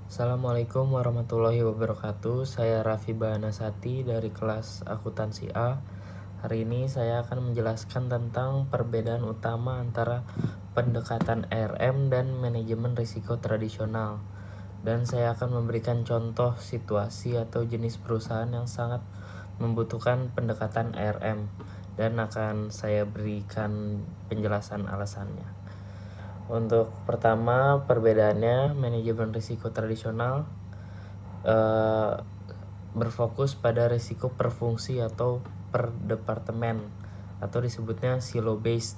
Assalamualaikum warahmatullahi wabarakatuh. Saya Raffi Bahanasati dari kelas akuntansi A. Hari ini saya akan menjelaskan tentang perbedaan utama antara pendekatan ARM dan manajemen risiko tradisional. Dan saya akan memberikan contoh situasi atau jenis perusahaan yang sangat membutuhkan pendekatan ARM dan akan saya berikan penjelasan alasannya. Untuk pertama, perbedaannya manajemen risiko tradisional berfokus pada risiko per fungsi atau per departemen atau disebutnya silo based.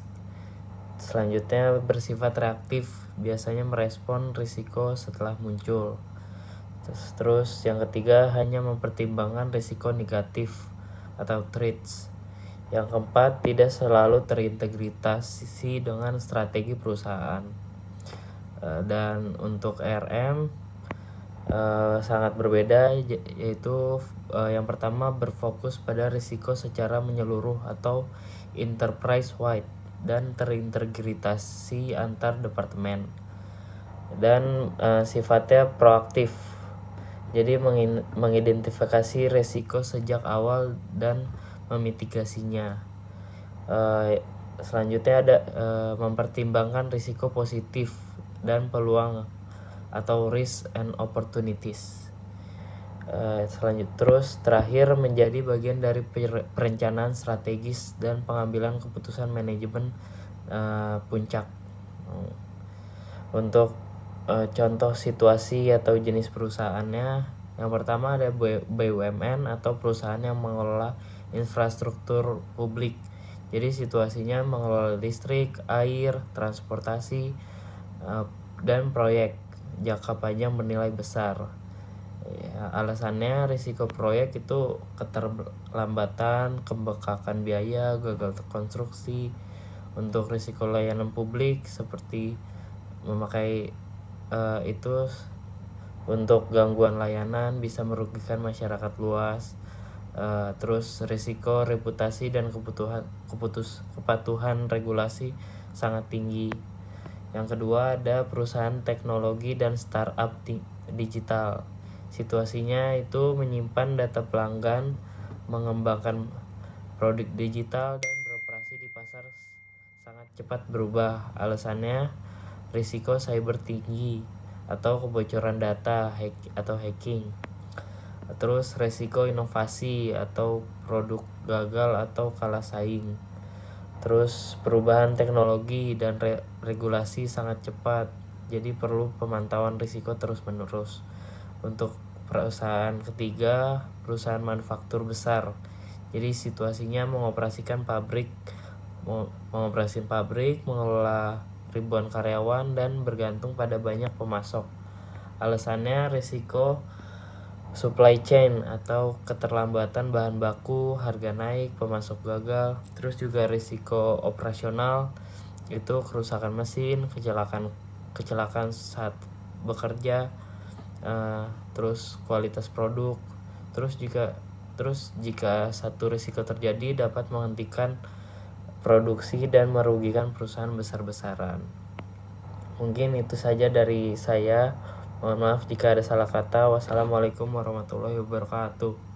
Selanjutnya bersifat reaktif, biasanya merespon risiko setelah muncul. Terus yang ketiga hanya mempertimbangkan risiko negatif atau threats. Yang keempat, tidak selalu terintegrasi dengan strategi perusahaan. Dan untuk ARM sangat berbeda, yaitu yang pertama berfokus pada risiko secara menyeluruh atau enterprise wide dan terintegrasi antar departemen. Dan sifatnya proaktif, jadi mengidentifikasi risiko sejak awal dan memitigasinya. Selanjutnya ada mempertimbangkan risiko positif dan peluang atau risk and opportunities. Terus terakhir menjadi bagian dari perencanaan strategis dan pengambilan keputusan manajemen puncak. Untuk contoh situasi atau jenis perusahaannya, yang pertama ada BUMN atau perusahaan yang mengelola infrastruktur publik. Jadi situasinya mengelola listrik, air, transportasi, dan proyek jangka panjang bernilai besar. Ya, alasannya risiko proyek itu keterlambatan, pembengkakan biaya, gagal konstruksi. Untuk risiko layanan publik seperti memakai itu untuk gangguan layanan bisa merugikan masyarakat luas. Terus risiko reputasi dan kepatuhan regulasi sangat tinggi. Yang kedua ada perusahaan teknologi dan startup digital. Situasinya itu menyimpan data pelanggan, mengembangkan produk digital dan beroperasi di pasar sangat cepat berubah. Alasannya risiko cyber tinggi atau kebocoran data atau hacking. Terus risiko inovasi atau produk gagal atau kalah saing. Terus perubahan teknologi dan regulasi sangat cepat, jadi perlu pemantauan risiko terus-menerus. Untuk perusahaan ketiga, perusahaan manufaktur besar. Jadi situasinya mengoperasikan pabrik, mengelola ribuan karyawan dan bergantung pada banyak pemasok. Alasannya risiko supply chain atau keterlambatan bahan baku, harga naik, pemasok gagal. Terus juga risiko operasional itu kerusakan mesin, kecelakaan saat bekerja, terus kualitas produk. Terus jika satu risiko terjadi dapat menghentikan produksi dan merugikan perusahaan besar-besaran. Mungkin itu saja dari saya. Mohon maaf jika ada salah kata. Wassalamualaikum warahmatullahi wabarakatuh.